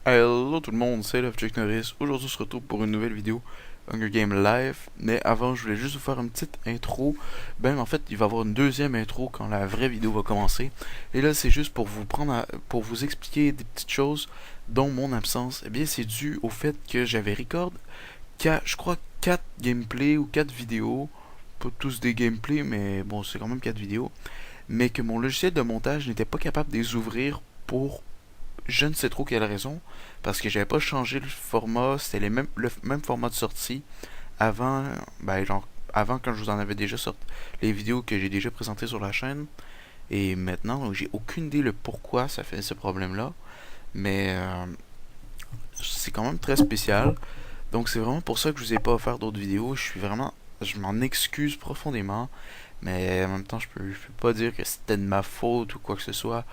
Hello tout le monde, c'est Chuck Norris. Aujourd'hui, on se retrouve pour une nouvelle vidéo Hunger Game Live. Mais avant, je voulais juste vous faire une petite intro. Ben, en fait, il va y avoir une deuxième intro quand la vraie vidéo va commencer. Et là, c'est juste pour vous pour vous expliquer des petites choses dont mon absence. Eh bien, c'est dû au fait que j'avais record, je crois, 4 gameplays ou 4 vidéos. Pas tous des gameplays, mais bon, c'est quand même 4 vidéos. Mais que mon logiciel de montage n'était pas capable de les ouvrir pour je ne sais trop quelle raison, parce que j'avais pas changé le format, c'était le même format de sortie avant, ben genre, avant quand je vous en avais déjà sorti les vidéos que j'ai déjà présentées sur la chaîne, et maintenant, j'ai aucune idée le pourquoi ça fait ce problème-là, mais c'est quand même très spécial, donc c'est vraiment pour ça que je vous ai pas offert d'autres vidéos, je m'en excuse profondément, mais en même temps, je peux pas dire que c'était de ma faute ou quoi que ce soit.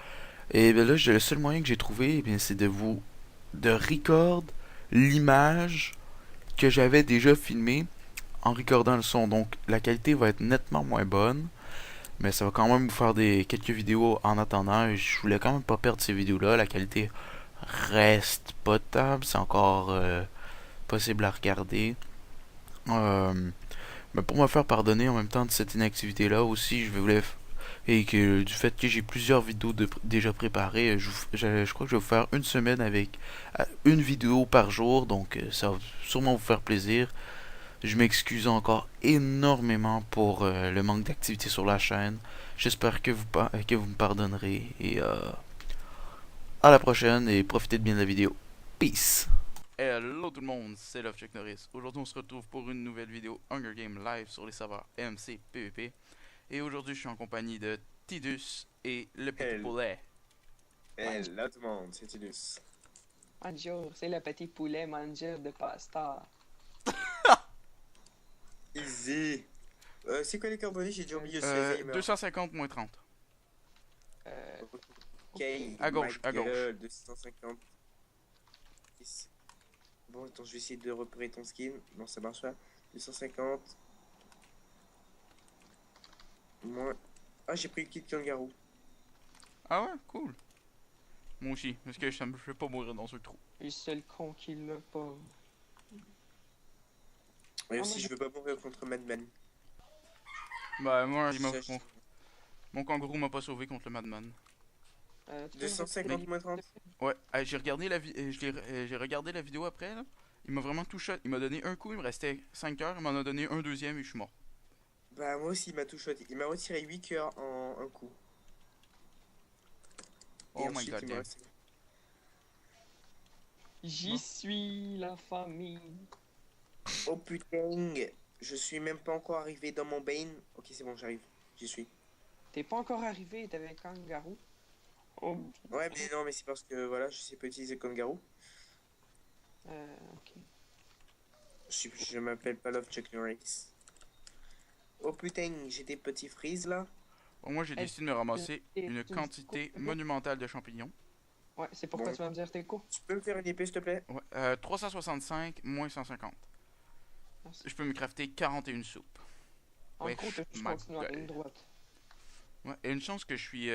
Et ben là, le seul moyen que j'ai trouvé, eh bien, c'est de record l'image que j'avais déjà filmée en recordant le son. Donc la qualité va être nettement moins bonne, mais ça va quand même vous faire quelques vidéos en attendant. Et je voulais quand même pas perdre ces vidéos-là. La qualité reste potable, c'est encore possible à regarder. Euh, mais pour me faire pardonner en même temps de cette inactivité-là aussi, je voulais et que du fait que j'ai plusieurs vidéos déjà préparées, je crois que je vais vous faire une semaine avec une vidéo par jour, donc ça va sûrement vous faire plaisir. Je m'excuse encore énormément pour le manque d'activité sur la chaîne. J'espère que vous me pardonnerez et à la prochaine et profitez de bien de la vidéo. Peace! Hello tout le monde, c'est Love Chuck Norris. Aujourd'hui on se retrouve pour une nouvelle vidéo Hunger Game Live sur les serveurs MC PvP. Et aujourd'hui, je suis en compagnie de Tidus et le petit Hello, poulet. hello tout le monde, c'est Tidus. Bonjour, c'est le petit poulet mangeur de pasta. Easy. C'est quoi les coordonnées? J'ai déjà oublié, je suis Alzheimer. 250 moins 30. Euh, Ok, À ma gauche, à gauche. gueule, 250. Bon, attends, je vais essayer de repérer ton skin. Non, ça marche pas. 250. Moins. Ah, j'ai pris le kit kangaroo. Ah ouais, cool. Moi aussi, parce que je vais pas mourir dans ce trou. le seul con qui l'a pas. Et Ah, aussi, je veux pas mourir contre Madman. Bah, moi, Ça, mon kangourou m'a pas sauvé contre le Madman. Tu peux me répéter 250 moins 30. Ouais, j'ai regardé la vidéo après, là. Il m'a vraiment tout shot. Il m'a donné un coup, il me restait 5 heures. Il m'en a donné un deuxième et je suis mort. Bah, moi aussi, il m'a tout shot. Il m'a retiré 8 cœurs en un coup. Et Oh my ensuite, god il m'a damn. resté. J'y Bon. suis, la famille. Oh putain, je suis même pas encore arrivé dans mon Bane. Ok, c'est bon, j'arrive. J'y suis. T'es pas encore arrivé, t'avais kangaroo. Oh, Ouais, mais non, mais c'est parce que voilà, je sais pas utiliser Kangaroo. ok. Je m'appelle pas Love Chuck Norris. Oh putain, j'ai des petits frises là. Bon, moi, j'ai Est-ce décidé de me que ramasser une tu me dis quoi, quantité s'il te plaît? monumentale de champignons. Ouais, c'est pourquoi Bon, tu vas me dire tes cours. tu peux me faire une épée s'il te plaît? Ouais, 365 moins 150. Merci. Je peux me crafter 41 soupes. En gros, Wesh, t'as juste ma continué en ligne gueule. droite. Ouais, et une chance que je suis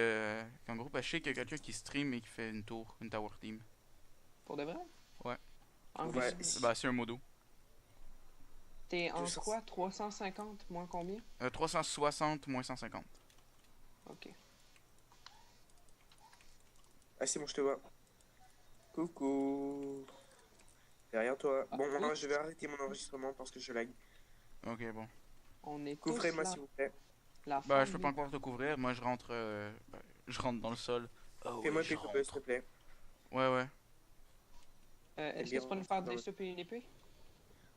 en groupe, je sais qu'il y a quelqu'un qui stream et qui fait une tower team. Pour de vrai? Ouais. En gros, Ouais, Bah, c'est un modo. t'es en 200. quoi? 350 moins combien? 360 moins 150. Ok. Ah, c'est bon, je te vois. Coucou. Derrière toi. Ah, Bon, maintenant oups, je vais arrêter mon enregistrement parce que je lag. Ok, bon. on est tous Couvrez-moi là. s'il vous plaît. La Bah, je peux pas famille. encore te couvrir. Moi, je rentre dans le sol. Oh oui, Fais-moi je PvP s'il te rentre. plaît. Ouais, ouais. T'es Est-ce que bien tu peux nous rentré faire dans des le. soupes et une épée?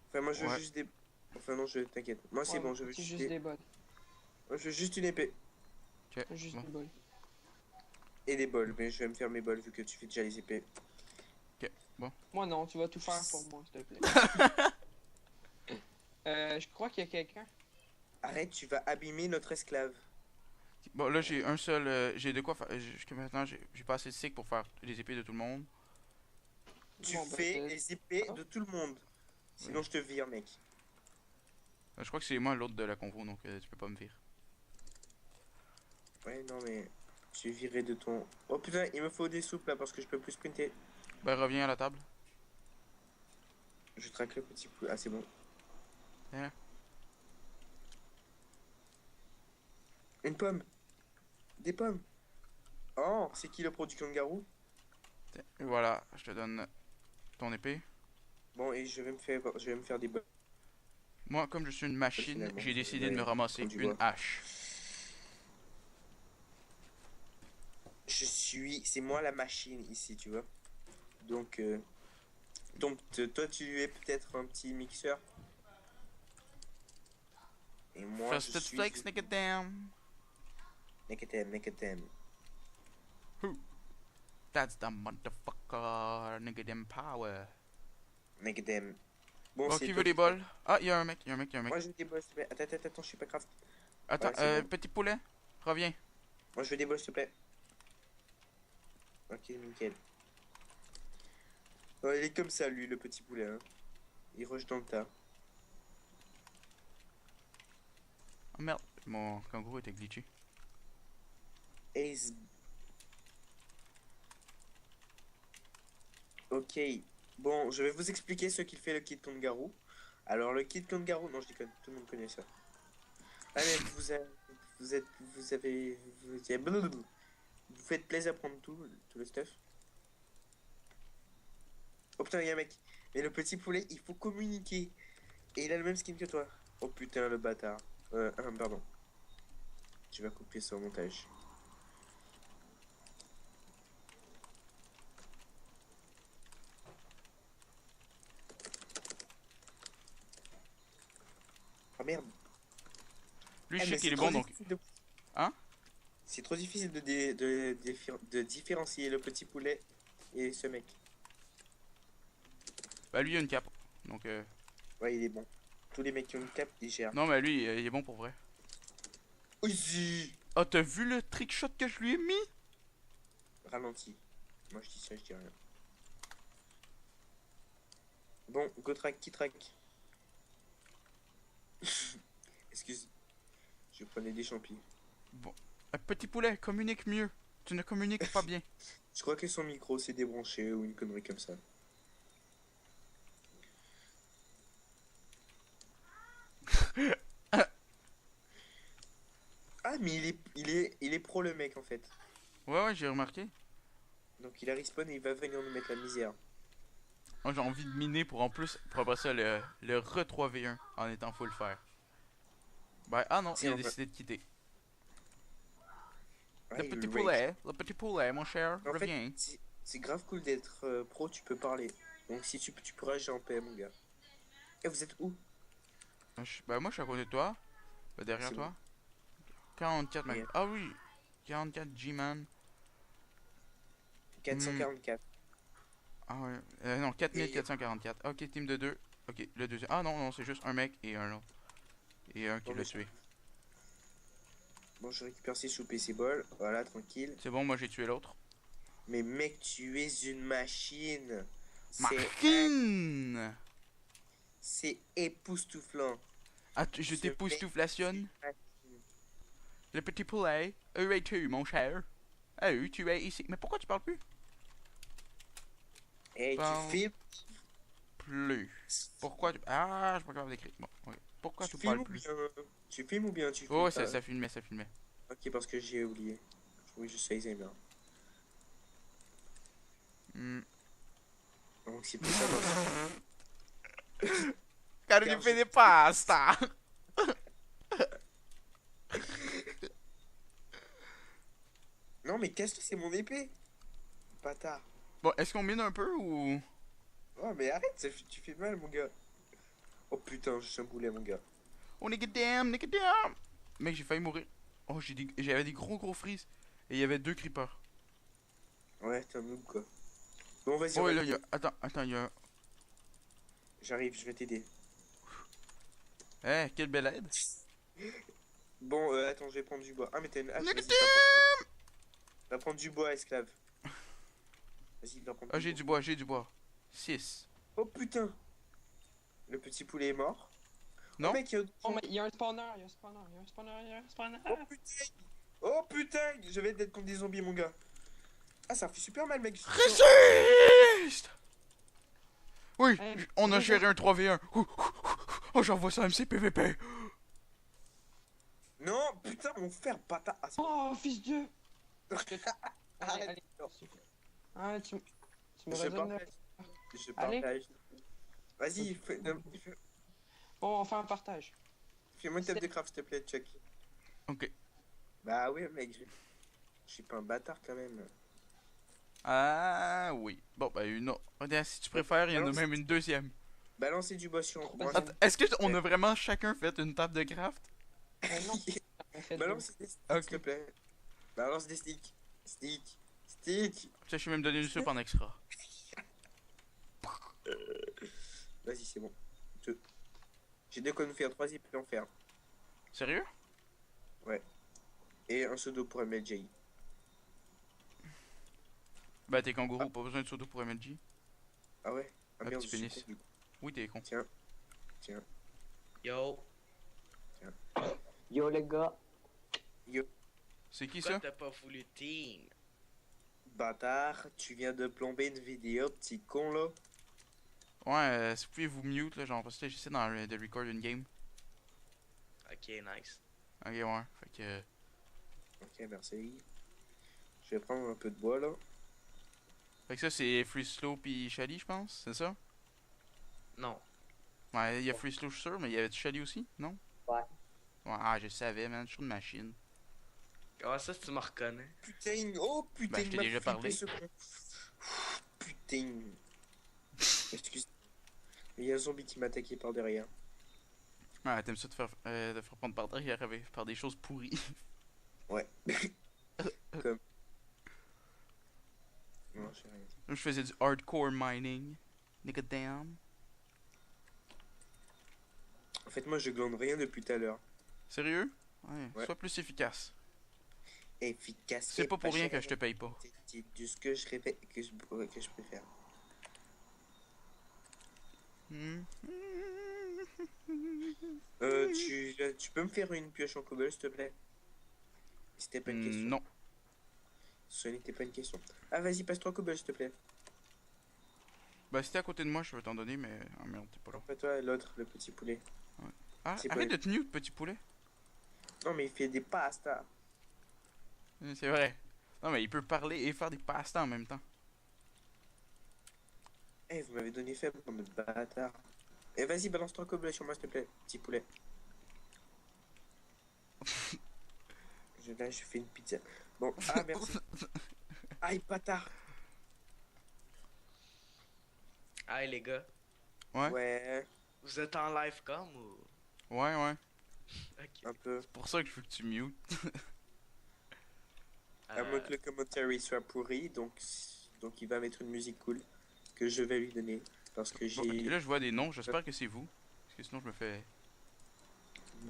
Enfin, moi je veux Ouais. juste des. Enfin, non, je t'inquiète. Moi c'est Ouais, bon, moi je veux aussi, juste juste des. des bols. Moi, je veux juste une épée. Ok, Juste bon. des bols. Et des bols, mais je vais me faire mes bols vu que tu fais déjà les épées. Ok, bon. Moi non, tu vas tout faire pour moi, s'il te plaît. Je crois qu'il y a quelqu'un. Arrête, tu vas abîmer notre esclave. Bon, là, j'ai un seul. J'ai de quoi faire. Jusqu'à maintenant, j'ai pas assez de stick pour faire les épées de tout le monde. Tu Bon, ben, fais les épées ah, de tout le monde. Oui. Sinon, je te vire, mec. Je crois que c'est moi l'autre de la convo, donc tu peux pas me virer. Ouais, non, mais. Je suis viré de ton. Oh putain, il me faut des soupes là parce que je peux plus sprinter. Ben, reviens à la table. Je traque le petit poulet. Ah, c'est bon. Hein? Une pomme. Des pommes. Oh, c'est qui le produit kangaroo? Tiens, et voilà, je te donne ton épée. Bon, et je vais me faire des bonnes Moi, comme je suis une machine, finalement. j'ai décidé de me Ouais, ramasser comme tu une vois. hache. C'est moi la machine ici, tu vois. Donc, toi, tu es peut-être un petit mixeur. Et moi, je Frosted suis Flakes, nigga damn. Nekatem, Nekatem. That's the motherfucker, nigga damn power. Nekatem. Bon, Bon, c'est qui toi veut des qui traque. bols? Ah, y'a un mec, y'a un mec, y'a un mec. Moi, je veux des bols, s'il te plaît. Attends, je suis pas craft. Attends, Ouais, c'est bon. petit poulet, reviens. Moi, je veux des bols, s'il te plaît. Ok, nickel. Ouais, il est comme ça, lui, le petit poulet. Hein. Il rush dans le tas. Oh merde, mon kangourou était glitché. Ace. Ok. Bon, je vais vous expliquer ce qu'il fait le kit kangaroo. Alors, le kit kangaroo... Non, je déconne. Tout le monde connaît ça. Ah, mais vous avez... Vous faites plaisir à prendre tout le stuff. Oh putain, il y a un mec. Mais le petit poulet, il faut communiquer. Et il a le même skin que toi. Oh putain, le bâtard. Pardon. Tu vas couper ça au montage. Oh merde. Lui, Ah, je mais sais qu'il c'est est trop bon, donc... difficile de- Hein? C'est trop difficile de différencier le petit poulet et ce mec. Bah, lui, il a une cape. Donc, Ouais, il est bon. Tous les mecs qui ont une cape, ils gèrent. non, mais lui, il est bon pour vrai. Easy. Oh, t'as vu le trick shot que je lui ai mis? Ralenti. Moi, je dis ça, je dis rien. Bon, go track, qui track? Excuse. Je prenais des champis. Bon. Petit poulet, communique mieux. Tu ne communiques pas bien. Je crois que son micro s'est débranché ou une connerie comme ça. Ah, mais il est pro le mec en fait. Ouais, j'ai remarqué. Donc il a respawn et il va venir nous mettre la misère. Moi, j'ai envie de miner pour en plus, pour après ça, le re-3v1 en étant full fer. Bah, ah non, Si, il a on va- décidé de quitter. Ouais, il Le petit poulet, mon cher, En fait, reviens. c'est grave cool d'être pro, tu peux parler. Donc si tu pourras agir en paix, mon gars. Et vous êtes où? Bah, moi, je suis à côté de toi. Bah, derrière C'est toi. 44 mec. Yeah. Ah oui, 44 G-Man. 444. Ah ouais, non, 4444. Ok, team de 2. Ok, le deuxième. Ah non, non, c'est juste un mec et un autre. Et un qui Bon, l'a mais- tué. Bon, je récupère ses soupes et ses bols. Voilà, tranquille. C'est bon, moi j'ai tué l'autre. Mais mec, tu es une machine. Machine! C'est époustouflant. Ah, je Ce t'époustouflationne. mec, Le petit poulet. Où es-tu, mon cher? Ah, tu es ici. Mais pourquoi tu parles plus? hey, Bon. tu filmes? Plus. Pourquoi tu... Ah, je suis pas capable d'écrire. Bon, ok. Pourquoi tu filmes parles ou plus? bien Tu filmes ou bien tu filmes Oh, pas? ça filmait, ça filmait. Ok, parce que j'ai oublié. Oui, je suis Alzheimer. Hmm. Donc c'est pour ça. Car Car tu fais je- des pasta! Non, mais casse-toi, c'est mon épée. Bâtard. Bon, est-ce qu'on mine un peu ou... Oh, mais arrête, tu fais mal, mon gars. Oh putain, je suis un boulet, mon gars. Oh, nigga damn, nigga damn! Mec, j'ai failli mourir. Oh, j'avais des gros freeze. Et il y avait 2 creepers. Ouais, t'es un noob, quoi. Bon, vas-y, Oh, on va et là, il y a... finir. Attends, il y a... J'arrive, je vais t'aider. Eh, quelle belle aide! Bon, attends, je vais prendre du bois. Ah, mais t'as une hache, Nigga vas-y, damn! va prendre du bois, esclave. Vas-y, va prendre Ah, j'ai du bois. 6. Oh putain! Le petit poulet est mort. Non? Oh mec, Oh, mais il y a un spawner, il y a un spawner, il y a un spawner, il y a un spawner. Oh putain! Oh putain! Je vais être contre des zombies, mon gars. Ah, ça fait super mal, mec. Réussi! Beast! Oui, Hey, on a oui, géré un 3v1. Oh, j'envoie ça MCPVP. Non, putain, mon frère, bâtard. Ah, c'est bon. Oh, fils de... Allez, Arrête. allez. Non, Ah, tu me je redonnes... partage. Je Allez. partage. Vas-y, Bon, on fait un partage. fais-moi une table de craft, s'il te plaît, Chuck. Ok. Bah oui, mec, je suis pas un bâtard quand même. Ah oui. Bon, ben une autre. Regarde, si tu préfères, il y en a même une deuxième. Balancez du bois sur moi. Attends, est-ce qu'on a vraiment chacun fait une table de craft? Non, on fait deux. Balance des sticks, Ok. s'il te plaît. Balance des sticks. Stick. Stick. Je suis même donné une soupe en extra. Vas-y, c'est bon. J'ai deux connes faire, trois, il peut en faire. Sérieux? Et un seau d'eau pour MLJ. Ben t'es kangourou, pas besoin de sodo pour MLG. Ah ouais? Ah Un merde, petit je suis pénis. con, du coup. Oui, t'es con. Tiens. Tiens. Yo, Yo, les gars. C'est qui pourquoi ça? t'as pas voulu team? Bâtard, tu viens de plomber une vidéo, petit con là. Ouais, si vous pouvez vous mute, là, genre, parce que là, j'essaie de record une game. Ok, nice. Ok, ouais. Fait que. Ok, merci. Je vais prendre un peu de bois là. Fait que ça, c'est Free Slow pis Shelly, je pense, c'est ça? Non. Ouais, il y a Free Slow, je suis sûr, mais il y avait Shelly aussi, non? Ouais. Ouais, ah, je savais, man, je suis une machine. Comment ça, tu me reconnais? Putain, oh putain, Ben, je t'ai il m'a déjà flippé, parlé. ce con. Putain. Excuse. Il y a un zombie qui m'a attaqué par derrière. Ouais, t'aimes ça de faire prendre par derrière avec par des choses pourries. Ouais. Comme. Non, j'ai rien dit. Je faisais du hardcore mining. Nigga damn. En fait, moi je glande rien depuis tout à l'heure. Sérieux? Ouais, Ouais. sois plus efficace. Efficace. C'est pas pour rien cher. que je te paye pas. C'est de ce que je répète que je préfère. Hmm. Tu peux me faire une pioche en cobble, s'il te plaît? C'était pas une question. Non. Ce n'était pas une question. Ah, vas-y, passe-toi cobble, s'il te plaît. Bah, si t'es à côté de moi, je vais t'en donner, mais. Ah merde, t'es pas là. Après toi, l'autre, le petit poulet. Ah, C'est arrête pas- de te mute, petit poulet. Non, mais il fait des pastas. C'est vrai. Non, mais il peut parler et faire des passe-temps en même temps. Eh, vous m'avez donné faible, bande de bâtard. Eh, vas-y, balance-toi cobble sur moi, s'il te plaît, petit poulet. Là, je fais une pizza. Bon, ah, merci. Aïe, bâtard. Hey les gars, Ouais? Ouais, vous êtes en live comme ou? Ouais, ouais. Ok. un peu. C'est pour ça que je veux que tu mute. À moins que le commentary soit pourri, donc il va mettre une musique cool que je vais lui donner. Parce que Bon, ok, j'ai là, je vois des noms, j'espère que c'est vous. Parce que sinon, je me fais.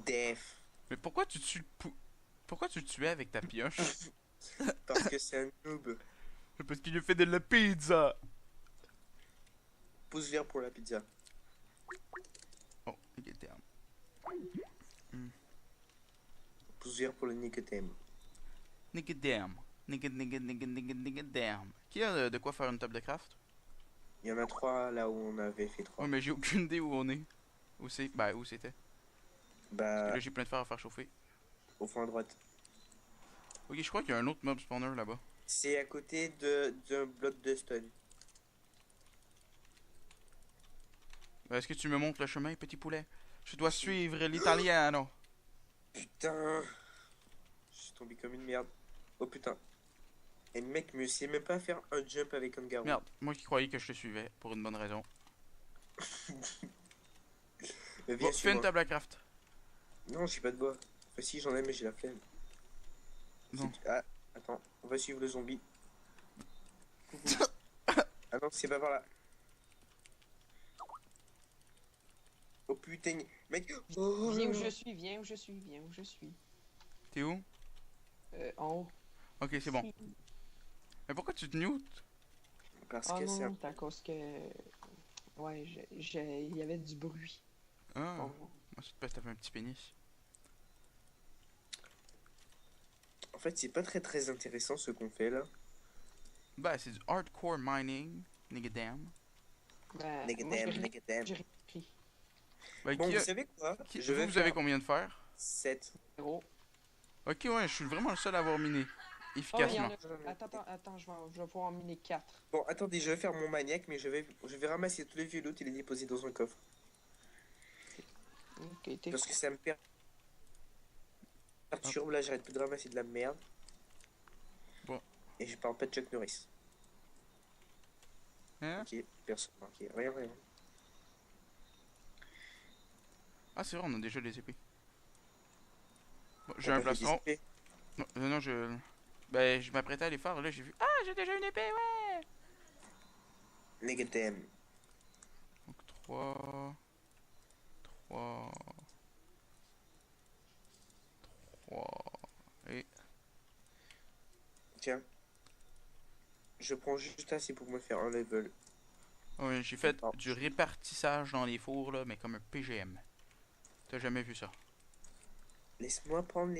Def. Mais pourquoi tu tues Pourquoi tu le tuais avec ta pioche? Parce que c'est un noob. Parce qu'il lui fait de la pizza! Pouce vert pour la pizza. Oh, il était Pouce vert pour le nicotine. Nigga damn. Nigga damn. Qui a de quoi faire une table de craft? Il y en a trois là où on avait fait trois. Ouais, mais j'ai aucune idée où on est. Où c'est? Bah, où c'était? Parce que Bah, là, j'ai plein de fer à faire chauffer. au fond à droite. Ok, je crois qu'il y a un autre mob spawner là-bas. C'est à côté d'un bloc de stone. Est-ce que tu me montres le chemin, petit poulet? Je dois suivre l'italiano. Putain. Je suis tombé comme une merde. Oh putain. Et mec, mais je sais même pas faire un jump avec un garou. Merde, moi qui croyais que je te suivais, pour une bonne raison. Mais viens Bon, sur fais une moi. table à craft. Non, j'ai pas de bois. Enfin, si, j'en ai, mais j'ai la flemme. Non. Ah, attends, on va suivre le zombie. Coucou. Ah non, c'est pas par là. Oh putain, mec. Oh, Viens où je suis, viens où je suis, viens où je suis. T'es où? En haut. Ok, c'est bon. Mais pourquoi tu te mutes? Parce Ah que c'est non, un... c'est à cause que... Ouais, il y avait du bruit. Ah, Bon. moi, ça te passe, t'as fait un petit pénis. En fait, c'est pas très intéressant ce qu'on fait là. Bah, c'est du hardcore mining. Negadam. Ben, moi, Negadam, negadam. j'ai rien écrit. Ben, Bon, qui vous a- savez quoi? qui- Je vais vous avez faire combien de fer? 7. 0. Ok, ouais, je suis vraiment le seul à avoir miné. Oh, il y Efficacement. en a. Attends, je vais pouvoir en miner 4. Bon, attendez, je vais faire mon maniaque, mais je vais ramasser tous les vieux loot et les déposer dans un coffre. Ok, t'es Parce que ça me perturbe, là, j'arrête plus de ramasser de la merde. Bon. Et je parle pas de Chuck Norris. Hein? Ok, personne marqué. Rien, rien. Ah, c'est vrai, on a déjà les épées. Bon, j'ai On un a fait des plastron. épées. Non, non, je. Ben, je m'apprêtais à les faire, là, j'ai vu. Ah, j'ai déjà une épée, ouais! Negadam. Donc, 3. 3. 3. Et. Tiens. Je prends juste assez pour me faire un level. Ouais, j'ai fait Oh. du répartissage dans les fours, là, mais comme un PGM. T'as jamais vu ça? Laisse-moi prendre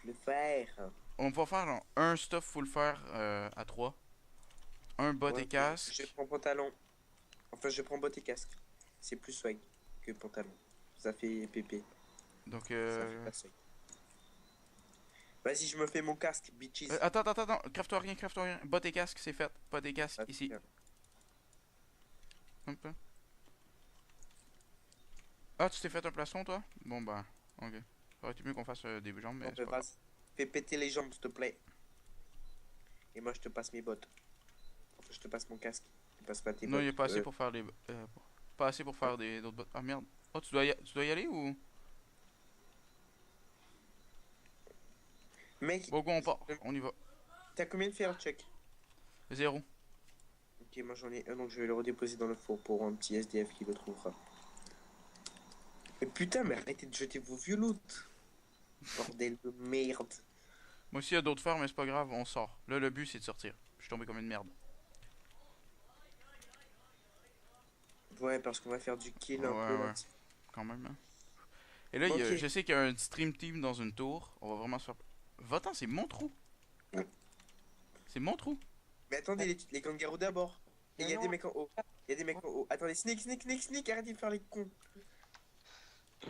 le fer. On va faire genre, un stuff full fer à 3. Un bot Ouais, et casque. Je prends pantalon. Enfin, je prends bottes et casque. C'est plus swag que pantalon. Ça fait pépé. Donc, Ça fait pas swag. Vas-y, je me fais mon casque, bitches. attends, crève-toi rien, crève-toi rien. Bot et casque, c'est fait. Bot et casque, Ah, ici. tiens. Hop. Ah, tu t'es fait un plastron, toi? Bon, bah, ok. Ça aurait été mieux qu'on fasse des jambes, mais Non, c'est mais pas grave. vas-y. Fais péter les jambes, s'il te plaît. Et moi, je te passe mes bottes. Enfin, je te passe mon casque. Tu passes pas tes Non, bottes. il n'y a pas assez pour faire les... pas assez pour faire d'autres bots. Ah, merde. Oh, tu dois y aller ou... Mec, Bon, go, on part. On y va. t'as combien de fer, Chuck? 0. Ok, moi j'en ai un, donc je vais le redéposer dans le four pour un petit SDF qui le trouvera. Mais putain, mais arrêtez de jeter vos vieux loot. Bordel de merde. Moi aussi, il y a d'autres fers, mais c'est pas grave, on sort. Là, le but, c'est de sortir. Je suis tombé comme une merde. Ouais, parce qu'on va faire du kill un Ouais, peu ouais. là. Quand même, hein. Et là, Ok. je sais qu'il y a un stream team dans une tour. On va vraiment se faire... Va-t'en, c'est mon trou. C'est mon trou. Mais attendez, les kangaroos d'abord. Et il y a Non. des mecs en haut. Il y a des mecs en haut. Attendez, sneak, arrêtez de faire les cons.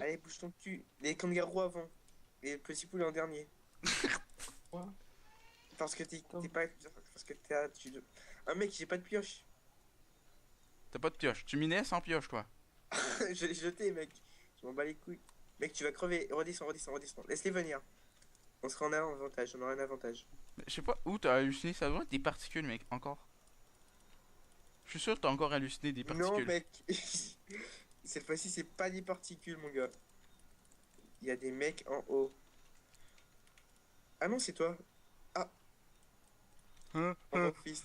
Allez, bouge ton cul. Les kangaroos avant. Et le petit poulet en dernier. Ouais. Parce que t'es pas. Parce que t'es. Un mec, j'ai pas de pioche. T'as pas de pioche. Tu minais sans pioche, toi. Je l'ai jeté, mec. Je m'en bats les couilles. Mec, tu vas crever. Redescends. Laisse-les venir. On sera en avantage. On aura un avantage. Mais je sais pas où t'as halluciné. Ça doit être des particules, mec. Encore. Je suis sûr que t'as encore halluciné des particules. Non, mec. Cette fois-ci, c'est pas des particules, mon gars. Il y a des mecs en haut. Ah non, c'est toi. Hein, Oh, mon fils.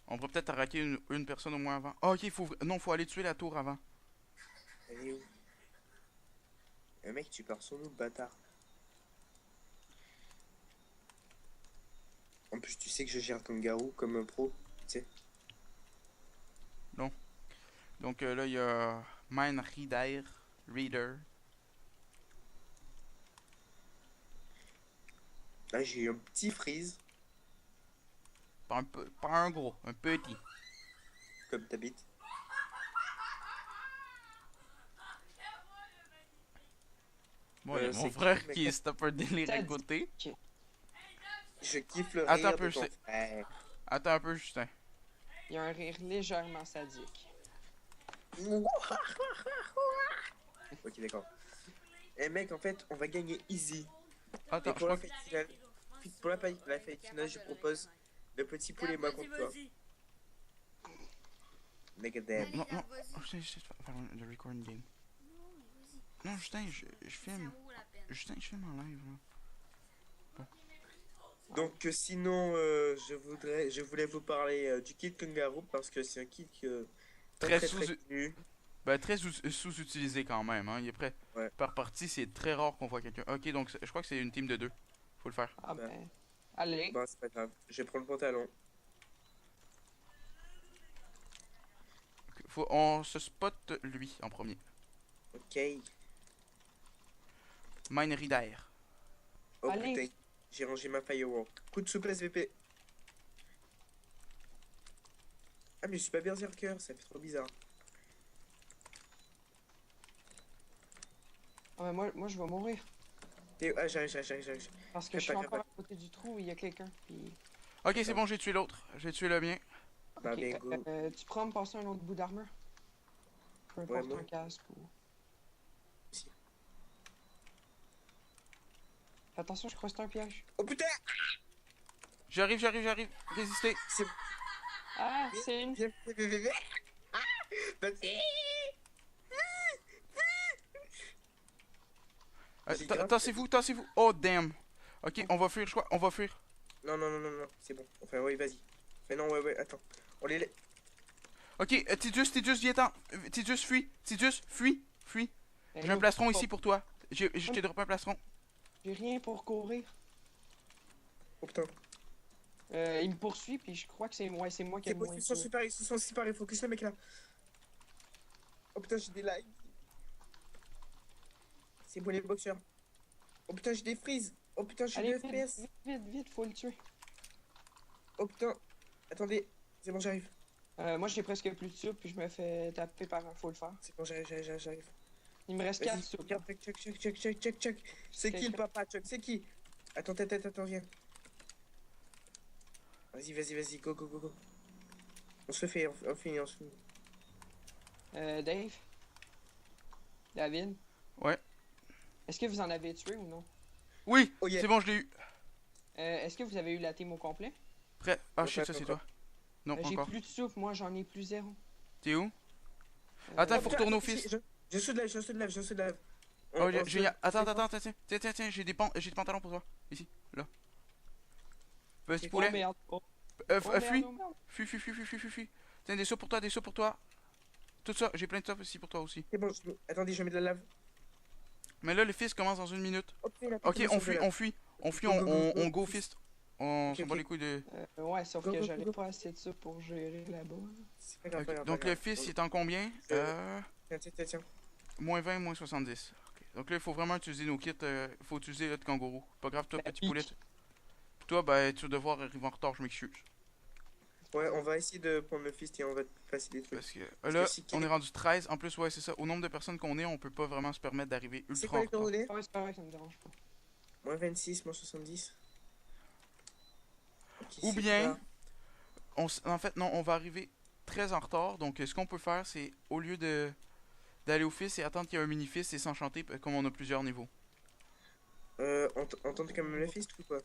On pourrait peut-être arraquer une personne au moins avant. Ah, ok, faut aller tuer la tour avant. Elle est où? Mec, tu pars sur nous, bâtard. En plus, tu sais que je gère comme garou, comme un pro. Tu sais. Donc là, il y a Mine Reader. Là, j'ai eu un petit freeze, Pas un gros, un petit. comme t'habites. Bon, il y a mon c'est frère qui, mec? qui se tape un délire à T'as dit- côté. Je kiffe le Attends un rire peu, de ton c'est- frère. Attends un peu, Justin. Il y a un rire légèrement sadique. Ok, d'accord. Eh mec, en fait, on va gagner easy. Attends, Et je pour crois la que... fête finale, la fête finale, je propose le petit poulet moi contre toi. Megadam. Non, non. Oh, Justin, j'essaie de faire le recording game. Non, Justin, je filme. Justin, je filme en live, là. Donc sinon, je voulais vous parler du kit kangaroo parce que c'est un kit Très très sous- connu. Ben, très sous-utilisé quand même, hein. Il est prêt. Ouais. Par partie, c'est très rare qu'on voit quelqu'un. Ok, donc je crois que c'est une team de 2. Faut le faire. Ah Ouais. ben. Allez. Bon, c'est pas grave. Je prends le pantalon. On se spot lui en premier. Ok. Mine Reader. Oh Allez. putain, j'ai rangé ma firewall. Coup de souplesse VP. Ah, mais je suis pas berserker, ça fait trop bizarre. Ah, mais moi, je vais mourir. Ah, j'arrive. Parce que Fais je suis pas, fais encore pas. à côté du trou et il y a quelqu'un. Puis... Ok, c'est bon, j'ai tué l'autre. J'ai tué le mien. Bah, Ok, bingo. tu prends me passer un autre bout d'armure? Peu Ouais, importe, moi. un casque ou... Si. Fais attention, je crois que c'est un piège. Oh putain! J'arrive. Résistez. C'est. Ah, c'est une... Viens. Ah! Vas-y. J'ai grave- Tassez-vous. Oh, damn. Ok, on va fuir, je crois. On va fuir. Non, c'est bon. Enfin, oui, vas-y. Mais non, ouais, attends. On les. Ok, Tidus, viens-t'en. Tidus, fuis. J'ai un plastron ici pour toi. Je t'ai droppé un plastron. J'ai rien pour courir. Oh putain. Il me poursuit, puis je crois que c'est moi qui ai C'est le bon, moins ils se sont tué. séparés, focus le mec là. Oh putain, j'ai des lags. C'est bon les boxeurs. Oh putain, j'ai des freezes. Oh putain, j'ai Allez, des vite, FPS. vite, faut le tuer. Oh putain. Attendez, c'est bon, j'arrive. Moi, j'ai presque plus de soupe, puis je me fais taper par un, faut le faire. C'est bon, j'arrive. Il me reste 4 Vas-y, soupes. regarde, check. C'est qui le papa, Chuck? C'est qui? Attends, viens. Vas-y, go. On se fait, on finit. Dave? David? Ouais. Est-ce que vous en avez tué ou non? Oui, Oh, yeah. c'est bon, je l'ai eu. Est-ce que vous avez eu la team au complet? Prêt. Ah, Ouais, shit, ça pas c'est encore. toi. Non, pas J'ai encore. plus de soupe, moi j'en ai plus 0. T'es où? Attends, Euh, faut retourner au fils. Je soulève. Oh, génial. Attends, tiens, j'ai des pantalons pour toi. Ici, là. Petit oh poulet. merde. Oh, Fuis. merde, oh, merde. Fuis. Tiens, des sauts pour toi. Tout ça, j'ai plein de stuff ici pour toi aussi. C'est bon, attendez, je mets de la lave. Mais là, le fist commence dans 1 minute. Oh, putain, il a Ok, pété on le sol de fuit. Go. On go fist. On Ok, s'en bat ok. les couilles de. Ouais, sauf Go, que go, j'avais go. pas assez de ça pour gérer là-bas. C'est pas grave, Ok, pas grave. donc le fist, il est en combien? Tiens. Moins 20, moins 70. Ok. Donc là, il faut vraiment utiliser nos kits. Il faut utiliser le kangourou. Pas grave, toi, La petit pique. poulet. Puis toi, ben, tu vas devoir arriver en retard, je m'excuse. Ouais, on va essayer de prendre le fist et on va te passer des trucs. Parce que Parce là, que si on est rendu 13. En plus, ouais, c'est ça. Au nombre de personnes qu'on est, on peut pas vraiment se permettre d'arriver C'est ultra quoi en les retard. coordonnées? Ouais, c'est pareil, ça me dérange pas. Moins 26, moins 70. Ok, Ou c'est bien, pas- en fait, non, on va arriver très en retard. Donc, ce qu'on peut faire, c'est au lieu de d'aller au fist et attendre qu'il y ait un mini-fist et s'enchanter, comme on a plusieurs niveaux. On tente quand même le fist ou quoi?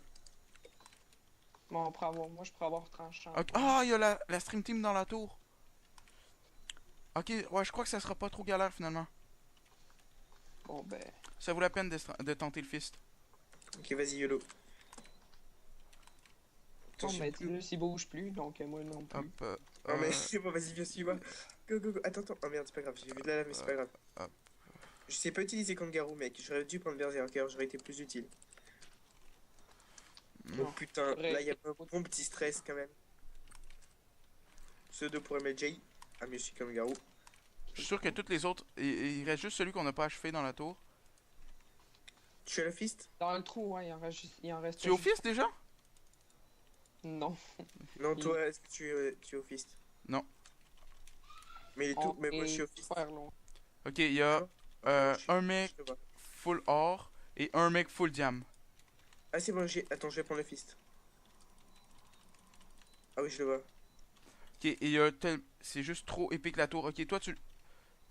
Bon, moi je pourrais avoir tranchant. Ok. Ah, il y a la stream team dans la tour. Ok, ouais, je crois que ça sera pas trop galère finalement. Bon, ben. Ça vaut la peine de tenter le fist. Ok, vas-y, YOLO. Attends, Bon, j'ai ben, plus- Tidus, il bouge plus, donc moi non plus. Hop. Non, mais c'est bon, vas-y, viens, suis-moi. Go. Attends. Oh merde, c'est pas grave, j'ai vu de la lave, mais c'est pas grave. hop. Je sais pas utiliser Kangaroo, mec. J'aurais dû prendre Berserker, j'aurais été plus utile. Non. Oh putain, Vrai. là, il y a un bon petit stress quand même. Pseudo pour MLJ. Ah, mais je suis Kangaroo. Je suis sûr que toutes les autres. Il reste juste celui qu'on n'a pas achevé dans la tour. Tu as le fist? Dans le trou, ouais, il en reste. Tu es au juste- fist déjà? Non. Non, Il- toi, est-ce que tu es au fist? Non. Mais il est tout. Mais moi, je suis au fist. Super long. Ok, il y a un mec Je te vois. full or et un mec full diam. Ah, c'est bon, Attends, je vais prendre le fist. Ah oui, je le vois. Ok, et il y a c'est juste trop épique la tour. Ok, toi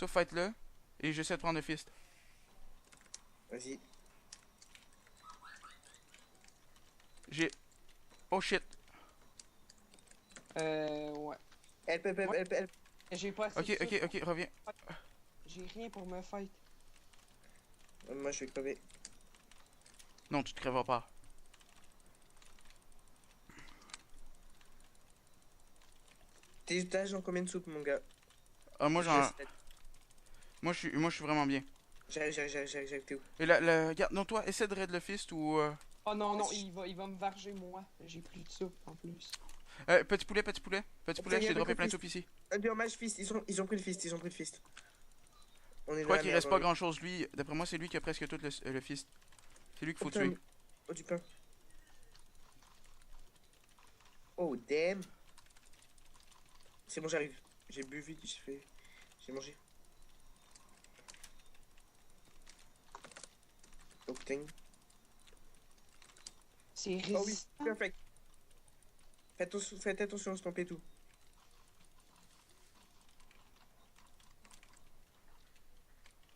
fight-le et j'essaie de prendre le fist. Vas-y. J'ai. Oh shit. Ouais. Help. J'ai pas assez de soupe. Ok, reviens. J'ai rien pour me fight. Moi, je vais crever. Non, tu te crèveras pas. T'as genre combien de soupe, mon gars? Ah, moi je suis vraiment bien. J'arrive, t'es où? Et là, regarde, non, toi, essaie de raid le fist ou. Oh non, il va me varger moi. J'ai plus de soupe en plus. Petit poulet, je t'ai droppé plein de soupe ici. Undermatch fist, ils ont pris le fist, On est Je dans crois la qu'il merde, reste pas on est- grand chose, lui. D'après moi, c'est lui qui a presque tout le fist. C'est lui qu'il faut Putain, tuer. Oh, du pain. Oh, damn. C'est bon, j'arrive. J'ai bu vite, j'ai mangé. Oh putain. C'est Oh oui, résistant. perfect. Faites attention, stampez tout.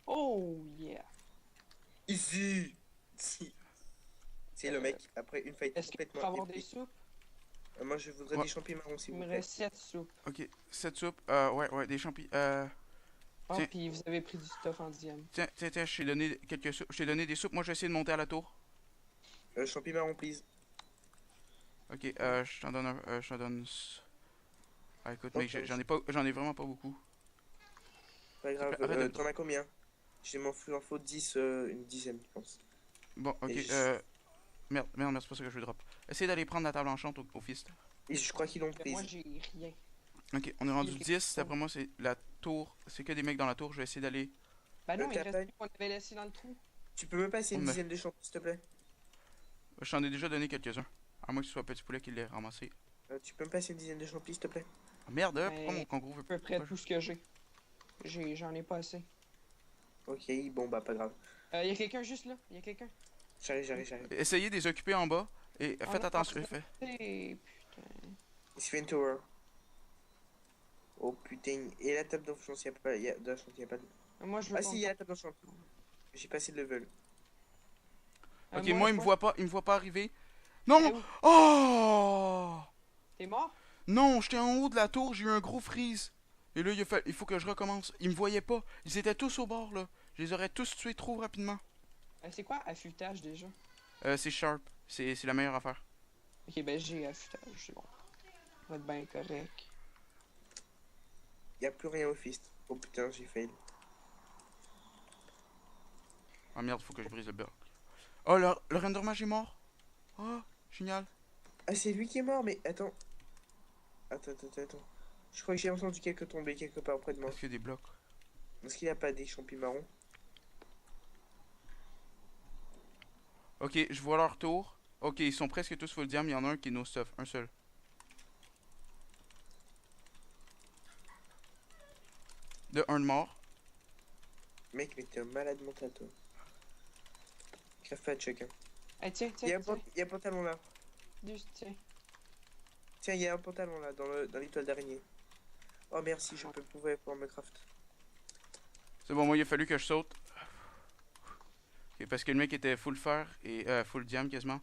Oh yeah. Easy. Si. C'est le mec, après une fight Est-ce qu'il complètement faut avoir des épique. soupes? Moi, je voudrais Ouais. des champignons marrons, s'il Il vous me plaît. reste 7 soupes. Ok, cette soupe. Ouais, des champignons. Ah, Tiens. puis vous avez pris du stuff en dixième. Tiens, je t'ai donné quelques soupes. Je t'ai donné des soupes. Moi, je vais essayer de monter à la tour. Champignons marrons, please. Ok, je t'en donne un. Je t'en donne. Ah, écoute, Ok. mec, j'en ai vraiment pas beaucoup. Pas grave. Arrête de- T'en as combien? J'ai m'en faut 10, une dizaine, je pense. Bon, ok, Et je- Merde, c'est pas ça que je veux drop. Essayez d'aller prendre la table enchante au fist. Et je crois qu'ils l'ont Moi, prise. j'ai rien. Ok, on est rendu Ok. 10. D'après moi, c'est la tour. C'est que des mecs dans la tour. Je vais essayer d'aller. Bah non, il t'as reste pas- plus qu'on avait laissé dans le trou. Tu peux me passer une Oh, mais- dizaine de champignons, s'il te plaît? Je t'en ai déjà donné quelques-uns. À moins que ce soit Petit Poulet qui l'ait ramassé. Tu peux me passer une dizaine de champignons, s'il te plaît? Ah, merde, Mais- pourquoi mon kangourou veut À peu près tout ce que j'ai. J'en ai pas assez. Ok, bon, bah, pas grave. Y a quelqu'un juste là? Y a quelqu'un? J'arrive. Essayez de les occuper en bas. Et faites non, attention. pas Putain. Il se fait une tower. Oh putain. Et la table d'enchant, s'il y a pas. Y a pas de. Moi, je veux Ah qu'on- si, il y a la table d'enchant. J'ai passé de level. Euh, Ok, moi, il me voit pas arriver. Non! T'es où? Oh! T'es mort? Non, j'étais en haut de la tour, j'ai eu un gros freeze. Et là, il faut que je recommence. Ils me voyaient pas. Ils étaient tous au bord, là. Je les aurais tous tués trop rapidement. C'est quoi affûtage déjà? C'est sharp. C'est la meilleure affaire. Ok, ben j'ai affûtage, c'est bon. Ça va être bien correct. Y a plus rien au fist. Oh putain, j'ai fail. Ah merde, faut que je brise le bloc. Oh, le Render Mage est mort. Oh, génial. Ah, c'est lui qui est mort, mais attends. Attends. Je crois que j'ai entendu quelqu'un tomber quelque part près de moi. Est-ce qu'il y a des blocs? Est-ce qu'il n'y a pas des champignons marrons? Ok, je vois leur tour. Ok, ils sont presque tous full diam. Il y en a un qui est no stuff. Un seul. Un de mort. Mec, mais t'es un malade mental, toi. Crève pas de chacun. Ah, tiens, Il y a tiens, un pantalon là. tiens. Tiens, il y a un pantalon là, dans l'étoile d'araignée. Oh merci, je peux pouvoir me craft. C'est bon, moi, il a fallu que je saute. Ok, parce que le mec était full fer et full diam quasiment.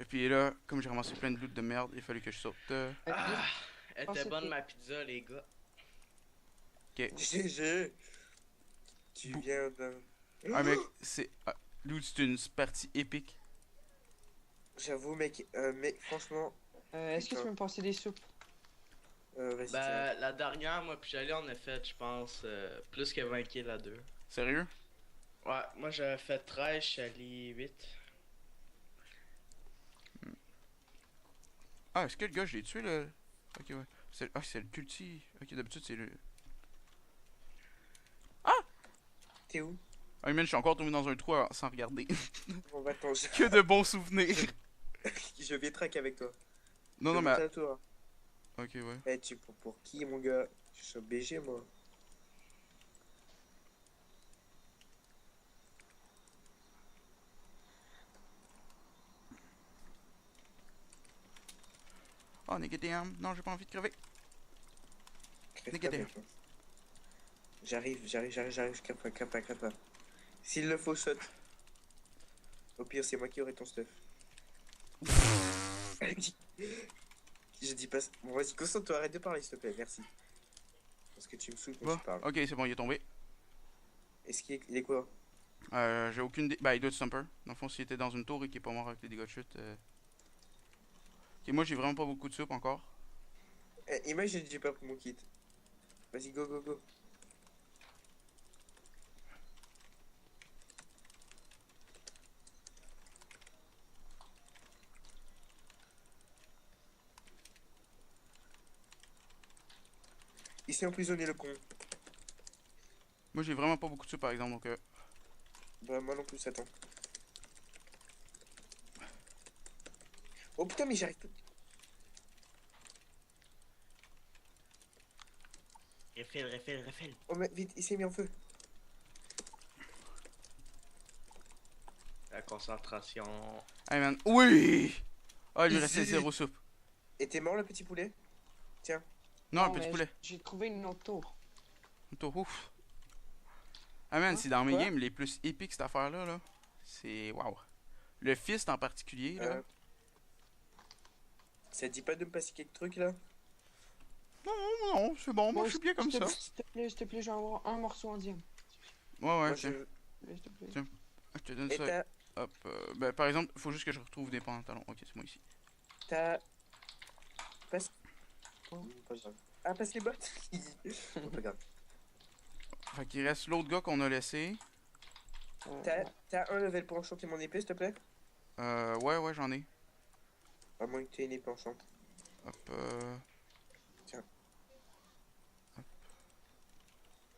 Puis là, comme j'ai ramassé plein de loot de merde, il a fallu que je saute. Ah, elle Oh, était c'était- bonne ma pizza, les gars. GG. Tu Bou- viens d'un... Ah, mec, c'est. Loot, c'est une partie épique. J'avoue, mec, franchement, Est-ce que tu peux me passer des soupes? vas-y. tiens. Ben, la dernière, moi puis j'allais, on a fait, je pense, plus que 20 kills à deux. Sérieux? Ouais, moi j'avais fait 13, je suis allé 8. Ah, est-ce que le gars, je l'ai tué, là? Ok, ouais. C'est le culti. Ok, d'habitude, c'est le. T'es où? Ah, man, je suis encore tombé dans un trou sans regarder. Bon, bah attends, Que de bons souvenirs. je vais track avec toi. Non, Je non, monte mais. à toi. Ok, ouais. Eh, tu pour qui, mon gars? Je suis un BG, moi. Oh, Negadam. Non, j'ai pas envie de crever. Crève pas, Négatif. mec. J'arrive, crève pas. S'il le faut, saute. Au pire, c'est moi qui aurai ton stuff. Je dis pas... Bon, vas-y, concentre-toi, arrête de parler, s'il te plaît, merci. Parce que tu me saoules quand Bon, tu parles. ok, c'est bon, il est tombé. Est-ce qu'il est... Il est quoi? J'ai aucune. Bah, il doit être stumper. Dans le fond, s'il était dans une tour et qu'il est pas mort avec les dégâts de chute. Ok, moi, j'ai vraiment pas beaucoup de soupe encore. Imagine, j'ai pas pris mon kit. Vas-y, go. Il s'est emprisonné, le con. Moi, j'ai vraiment pas beaucoup de soupe, par exemple, donc. Bah, moi non plus, attends. Oh putain, mais j'arrive pas. Refill. Oh, mais vite, il s'est mis en feu. La concentration. Hey man, oui! Ah, il lui restait Easy. 0 soupe. Et t'es mort le petit poulet? Tiens. Non, un Non, petit mais poulet. j'ai trouvé une autre tour. Ouf. Ah man, Hein? c'est dans mes Quoi? games les plus épiques cette affaire-là. Là. C'est. Waouh. Le fist en particulier, là. Ça te dit pas de me passer quelques trucs là? Non, c'est bon, moi je suis bien comme ça. S'il te plaît, je vais avoir un morceau en diamant. Ouais, ouais, Moi, tiens. S'il te plaît. Tiens. Je te donne Et ça. Hop. Ben, par exemple, faut juste que je retrouve des pantalons. Ok, c'est moi ici. t'as... Passe... Oh. Pas grave. Ah, passe les bottes. Bon, pas grave. Fait qu'il reste l'autre gars qu'on a laissé. Ouais. T'as un level pour enchanter mon épée, s'il te plaît? Ouais, j'en ai. À moins que tu aies une épée enchantée. Hop.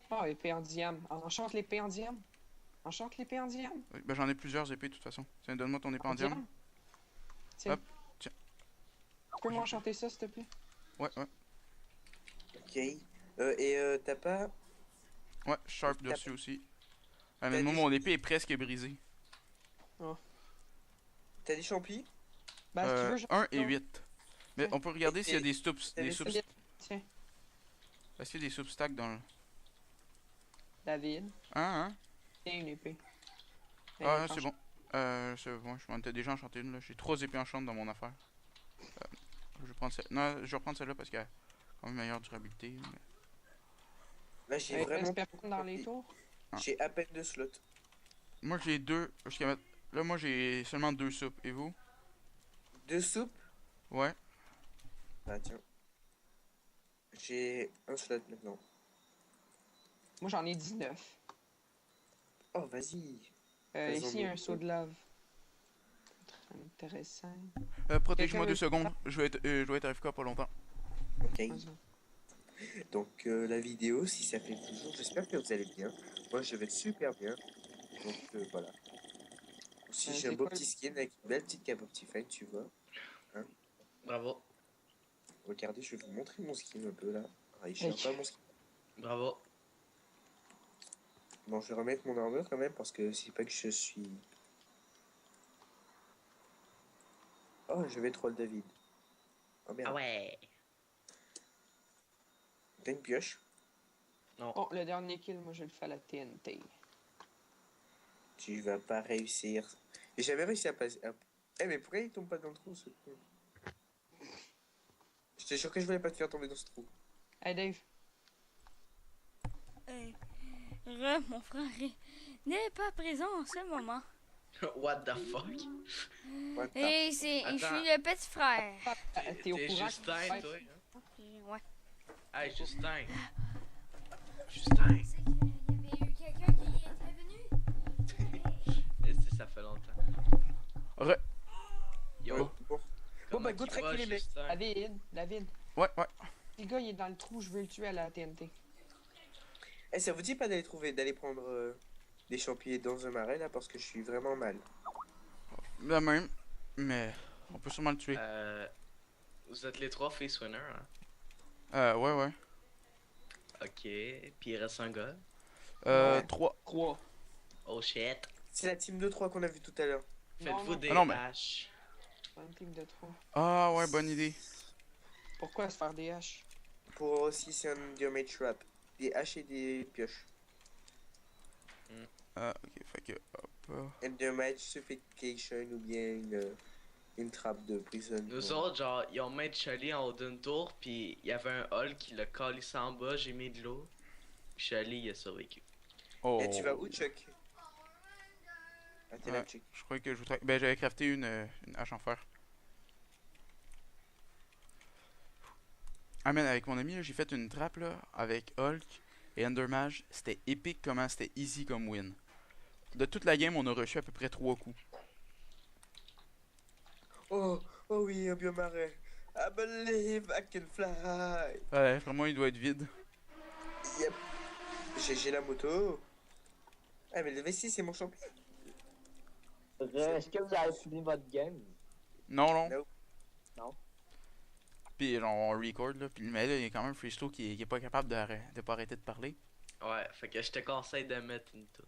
Ah, épée en diam. Enchante l'épée en diam. Enchante l'épée en diam. Ben, j'en ai plusieurs épées de toute façon. Tiens, donne-moi ton épée en diamant. Tiens. Hop, tiens. Peux-moi enchanter ça, s'il te plaît? Ouais. Ok. T'as pas... Ouais, sharp dessus aussi. Ah, T'as mais moi, des- mon épée est presque brisée. T'as des champis? Bah, si tu veux, 1 et 8. Mais Tiens. on peut regarder s'il y a des t'avais soupes. ça? Tiens, Est-ce qu'il y a des substacks dans le. David. Hein? Tiens, une épée. Ah, c'est bon. C'est bon, je m'en étais déjà enchanté une là. J'ai 3 épées enchantes dans mon affaire. Je vais prendre celle. Non, je vais reprendre celle-là parce qu'elle a quand même meilleure durabilité. Mais... Là, j'ai Hey, vraiment... personne dans les tours. J'ai à peine 2 slots. Moi j'ai 2. Là, moi j'ai seulement 2 soupes. Et vous? 2 soupes? Ouais. Ah, tiens. J'ai un slot maintenant. Moi, j'en ai 19. Oh, vas-y. Ici, un seau de lave. Très intéressant. Protège-moi Quelqu'un 2 secondes. Je vais être AFK pas longtemps. Ok. Vas-y. Donc, la vidéo, si ça fait toujours, j'espère que vous allez bien. Moi, je vais super bien. Donc, voilà. Aussi, j'ai un c'est beau quoi petit skin avec une belle petite cape Optifine, tu vois. Bravo. Regardez, je vais vous montrer mon skin un peu là. Ah, il Hey. cherche pas mon skin. Bravo. Bon, je vais remettre mon armure quand même parce que c'est pas que je suis. Oh, je vais troll David. Oh merde. Ah ouais. T'as une pioche? Oh, le dernier kill, moi, je le fais à la TNT. Tu vas pas réussir. J'ai jamais réussi à passer. Eh, mais pourquoi il tombe pas dans le trou ce con? J'étais sûr que je voulais pas te faire tomber dans ce trou. Hey, Dave. Mon frère n'est pas présent en ce moment. What the fuck? What the- Et je Attends. suis le petit frère. T'es au T'es courant? Justin, toi? Hein? Ouais. Hey, Justin. Justin. C'est qu'il y avait eu quelqu'un qui était venu. Est-ce que ça fait longtemps? Re- Yo. Bon. Bon, comment bah, go qu'il traquer va, les mecs. Justin? David. Ouais. Le gars, il est dans le trou, je veux le tuer à la TNT. Eh, ça vous dit pas d'aller prendre des champignons dans un marais là parce que je suis vraiment mal. La même. Mais on peut sûrement le tuer. Vous êtes les 3 face winners, hein? Ouais. Ok. Puis il reste un gars. Ouais. 3. 3. Oh shit. C'est la team 2-3 qu'on a vu tout à l'heure. Faites-vous des Ah non, mais- haches. Pas une team de 3. Ah ouais, bonne idée. Pourquoi se faire des haches? Pour aussi, c'est un Endermage Trap. Des haches et des pioches. Ok, fait que. Hop. Endermage Suffocation ou bien une trappe de prison. Nous autres, genre, ils ont mis Charlie en haut d'une tour, puis il y avait un hall qui l'a collé en bas, j'ai mis de l'eau. Puis Charlie, il a survécu. Oh. Et tu vas où, Chuck? Ah, t'es là, Ouais. Chuck. Je croyais que je voudrais. Ben, j'avais crafté une hache en fer. Ah, man, avec mon ami, là, j'ai fait une trappe là, avec Hulk et Endermage. C'était épique comment c'était easy comme win. De toute la game, on a reçu à peu près 3 coups. Oh oui, un biomarais. I believe I can fly. Ouais, vraiment, il doit être vide. Yep. J'ai la moto. Ah, mais le V6, c'est mon champion. Est-ce que vous avez fini votre game? Non. No. Non. Puis genre, on record, là. Puis, mais là, il y a quand même Freesto qui est pas capable de pas arrêter de parler. Ouais, fait que je te conseille de mettre une tune.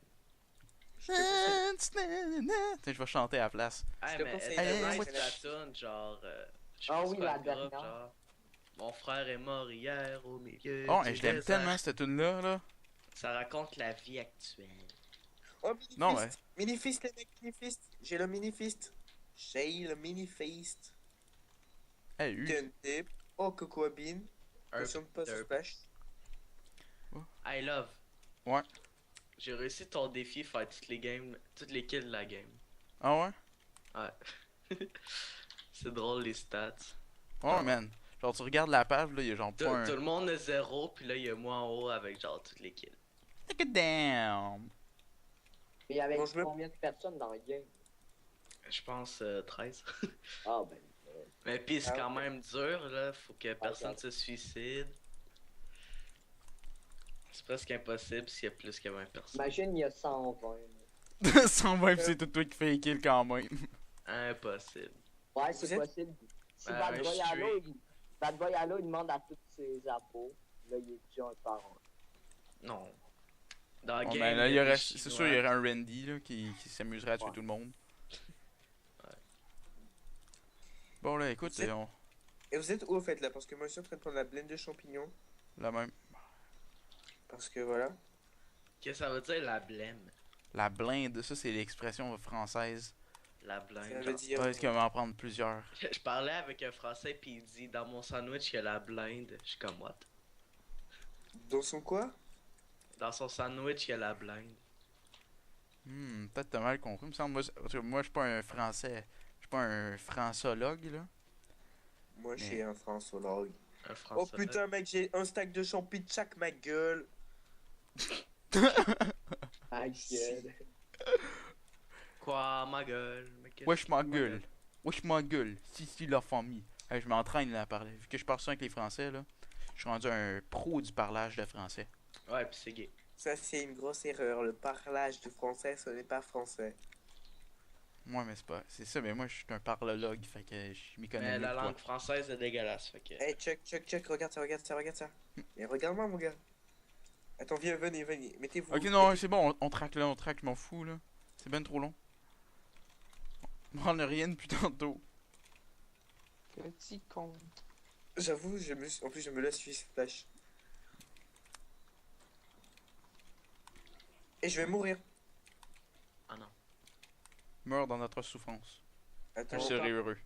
Je te conseille. Je vais chanter à la place. Je Hey, te mais conseille était de nice mettre la la- tune, genre. Je sais Ah pas oui, c'est quoi la le groupe, dernière. genre. Mon frère est mort hier au milieu. Oh, du et je l'aime désert. tellement cette tune là. Ça raconte la vie actuelle. Oh, Non, ouais. Mini-fist, les mecs, mini-fist. J'ai le mini-fist. J'ai le mini-fist. Hey, TNT. Oh, Coco Abin. Potion de passe derp. splash. I love. Ouais. J'ai réussi ton défi, faire toutes les kills de la game. Ah ouais? Ouais. C'est drôle les stats. Oh man. Genre, tu regardes la page, là, il y a genre Tout, pas un. tout le monde est 0, puis là il y a moi en haut avec genre toutes les kills. Take it down. Et avec Bon, je me- combien de personnes dans le game? Je pense 13. Ah ben. Mais puis c'est Ah, quand ok. même dur là, faut que personne regarde. se suicide. C'est presque impossible s'il y a plus que 20 personnes. Imagine, il y a 120. 120 pis c'est tout toi qui fais les kills quand même. Impossible. Ouais, Vous c'est êtes- possible. Si Ben, Bad Boy je suis- Allo, Bad Boy Allo, il demande à tous ses abos. Là, il est déjà un par un. Non. Dans la Bon, game, ben, là, il y a des c'est sûr, Chinois. il y aurait un Randy là, qui s'amuserait à tuer Ouais. tout le monde. Ouais. Bon, là, écoute, C'est- on... Et vous êtes où au fait là? Parce que moi je suis en train de prendre la blende de champignons. la même. Parce que voilà. Qu'est-ce que ça veut dire la blême? La blinde, ça, c'est l'expression française. La Ça blinde. veut genre. dire. Ouais, est-ce qu'on va en prendre plusieurs? Je parlais avec un français puis il dit dans mon sandwich il y a la blinde. Je suis comme what? Dans son quoi? Dans son sandwich il y a la blinde. Peut-être t'as mal compris, me semble. Parce que moi, je suis pas un français. Je suis pas un françologue, là. Moi je Mais- suis un françologue. Un français. Oh putain, mec, j'ai un stack de champi de chaque, ma gueule. Ah, gueule. Quoi ma gueule? Mais qu'est-ce Wesh ma que- gueule. Wesh ma gueule. Si la famille. Hey, je m'entraîne là à parler. Vu que je parle ça avec les Français, là. Je suis rendu un pro du parlage de français. Ouais pis c'est gay. Ça, c'est une grosse erreur. Le parlage de français, ce n'est pas français. Moi, mais c'est pas. C'est ça, mais moi, je suis un parlologue. Fait que je m'y connais Mais mieux la que toi. langue française est dégueulasse. Fait que. Hey, Chuck, regarde ça, regarde ça, regarde ça. Mais regarde-moi, mon gars. Attends, venez, mettez-vous. Ok, non, c'est bon, on traque là, on traque, je m'en fous là. C'est ben trop long. On n'a rien depuis tantôt. Petit con. J'avoue, en plus, je me laisse suivre splash. Et je vais mourir. Ah non. Meurs dans notre souffrance. Je Attends, serai heureux.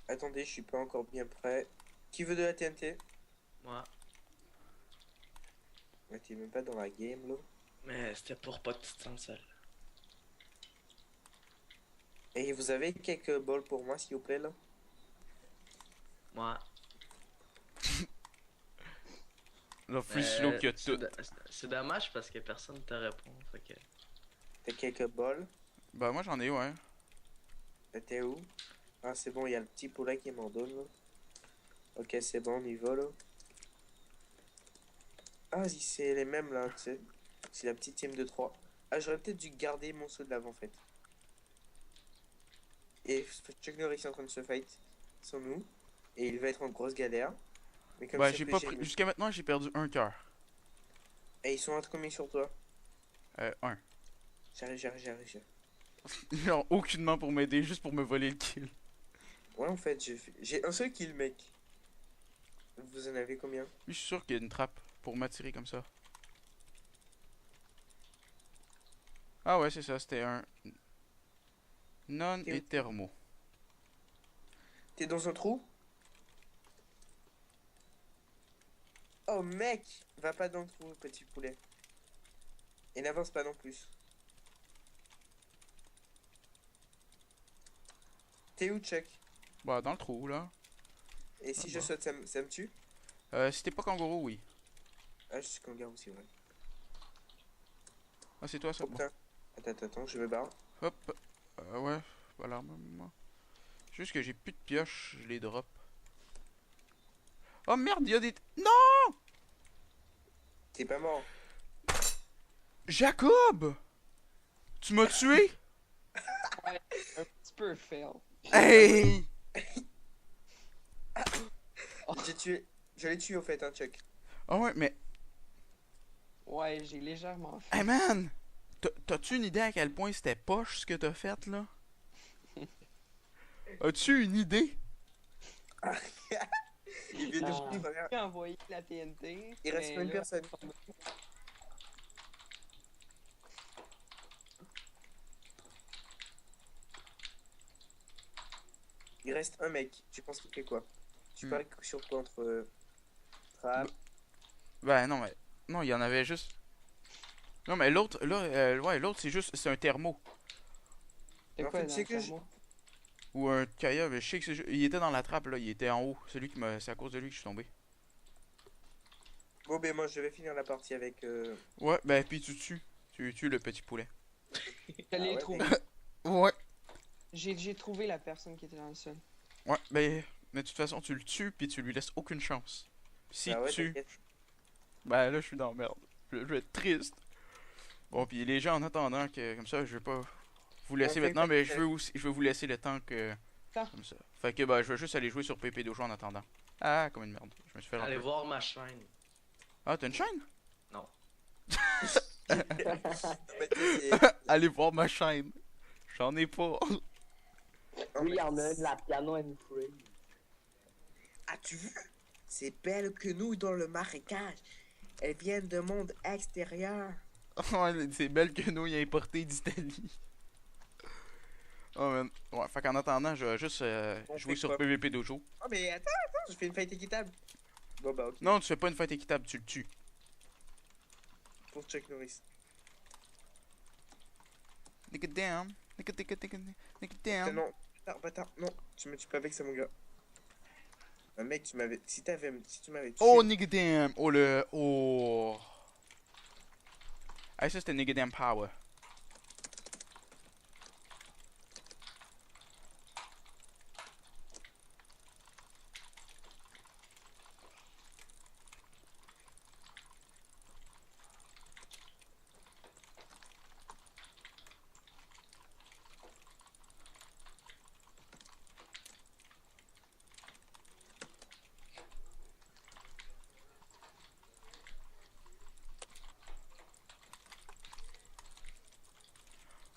attendez, je suis pas encore bien prêt. Qui veut de la TNT? Moi. Ouais, t'es même pas dans la game, là. Mais c'était pour pas que tu te sentes seul. Et vous avez quelques bols pour moi, s'il vous plaît, là? Moi. Là, free slow qui a c'est tout. c'est dommage parce que personne te répond. Fait que. T'as quelques bols? Bah, moi j'en ai, ouais. T'es où? Ah, c'est bon, il y a le petit poulet qui m'en donne, là. Ok, c'est bon, on y va, là. Ah, c'est les mêmes, là, tu sais. C'est la petite team de 3. Ah, j'aurais peut-être dû garder mon saut de l'avant, en fait. Et Chuck Norris est en train de se fight sans nous. Et il va être en grosse galère. Mais comme Bah, ça j'ai fait pas gêner. pris. Jusqu'à maintenant, j'ai perdu un cœur. Et ils sont à combien sur toi? Un. J'arrive. Genre, aucunement pour m'aider, juste pour me voler le kill. Ouais, en fait, j'ai un seul kill, mec. Vous en avez combien? Lui, je suis sûr qu'il y a une trappe pour m'attirer comme ça. Ah ouais, c'est ça, c'était un non Et- et thermo. T'es dans un trou? Oh mec! Va pas dans le trou, petit poulet. Et n'avance pas non plus. T'es où, Chuck? Bah, dans le trou, là. Et si Ah je bah. saute, ça me tue? Si t'es pas kangourou, oui. Ah, je suis kangaroo, c'est vrai. Ah, c'est toi, ça. Oh Bon. putain. Attends, je me barre. Hop. Ouais, voilà, moi. Juste que j'ai plus de pioches, je les drop. Oh merde, il y a des. Non! T'es pas mort. Jacob! Tu m'as tué? Un petit peu fail. Hey! Oh, J'ai tué. Je l'ai tué au fait, hein, Chuck. Ah ouais, mais. Ouais, j'ai légèrement fait. Hey man! T'as-tu une idée à quel point c'était poche ce que t'as fait là? As-tu une idée? Il vient de Ah. tuer, regarde. J'ai envoyé la TNT. Il reste mais une là, personne. Il reste un mec. Tu penses qu'il fait quoi? Tu paries sur quoi entre Trap? Ben non, mais. Non, il y en avait juste. Non, mais l'autre, là, ouais, l'autre c'est juste. C'est un thermo. C'est En quoi fait, dans c'est le que thermo? Ou un Kaya, mais je sais que c'est il était dans la trappe là, il était en haut. C'est lui qui m'a. C'est à cause de lui que je suis tombé. Bon, ben moi je vais finir la partie avec. Ouais, ben puis tu tues. Tu tues le petit poulet. Je l'ai ouais, trouvé. Ouais. J'ai trouvé la personne qui était dans le sol. Ouais, ben. Mais de toute façon, tu le tues puis tu lui laisses aucune chance. Si Ah ouais, tu. t'inquiète. Ben là, je suis dans la merde. Je vais être triste. Bon, puis les gens, en attendant que. Comme ça, je vais pas vous laisser fait, maintenant, mais je fait. veux aussi. Je vais vous laisser le temps que. Ah. Comme ça. Fait que, ben, je vais juste aller jouer sur PP Dojo en attendant. Ah, comme une merde. Je me suis fait Allez rentrer. voir ma chaîne. Ah, t'as une chaîne? Non, mais tu sais, Allez voir ma chaîne. J'en ai pas. non, Oui, mais- il y en a une, la piano and free. As-tu vu? C'est belle que nous dans le marécage. Elles viennent de monde extérieur. Ouais, c'est belle que nous y a importé d'Italie. Oh man. Ouais, fait qu'en attendant, je vais juste On jouer fait sur quoi? PVP Dojo. Oh, mais attends, je fais une fight équitable. Bon, bah, ok. Non, tu fais pas une fight équitable, tu le tues. Pour Chuck Norris. Nigga damn. Nigga damn. Non, attends, non, tu me tues pas avec ça, mon gars. Un mec, tu m'avais. Si tu m'avais tué. Oh, nigga damn. Oh, le. Oh. Ah, ça c'était nigga damn power.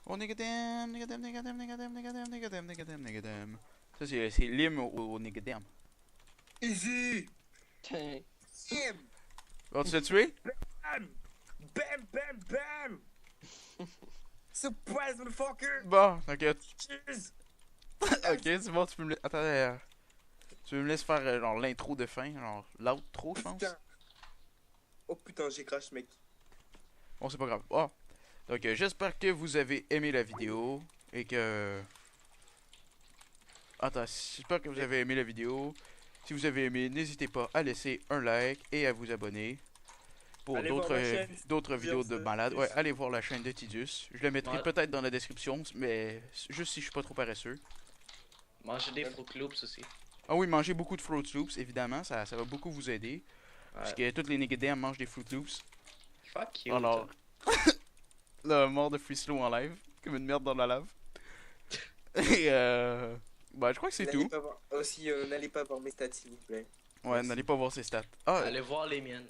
Oh, nigga damn, nigga damn, nigga damn, nigga damn, nigga damn, nigga damn, nigga damn, nigga damn. Ça, c'est l'hymne au nigga damn. Easy! Tiens. Bam! Oh, tu l'as tué? Bam! Bam, bam, bam! Surprise, motherfucker! Bon, ok. Cheers! Ok, c'est bon, tu peux me laisser. Attends, tu me laisses faire genre l'intro de fin, genre l'outro, je pense. Putain. Oh putain, j'ai crash, mec. Bon, c'est pas grave. Oh. Donc, j'espère que vous avez aimé la vidéo et que. Attends, j'espère que vous avez aimé la vidéo. Si vous avez aimé, n'hésitez pas à laisser un like et à vous abonner pour Allez voir ma chaîne, d'autres vidéos de Tidus. malades. Ouais, allez voir la chaîne de Tidus. Je la mettrai Ouais. peut-être dans la description, mais juste si je suis pas trop paresseux. Manger des Fruit Loops aussi. Ah oui, mangez beaucoup de Fruit Loops, évidemment, ça va beaucoup vous aider. Parce Ouais. que toutes les Nigga mangent des Fruit Loops. Fuck you. Alors, la mort de Free Slow en live, comme une merde dans la lave. Et bah, je crois que c'est N'allez tout. pas voir- Aussi, n'allez pas voir mes stats, s'il vous plaît. Ouais, n'allez pas voir ses stats. Ah, Allez voir les miennes.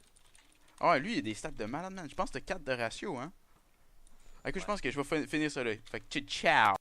ah, lui, il a des stats de malade, man. Je pense que t'as 4 de ratio, hein. Écoute, je pense que je vais finir ça là. Fait que ciao!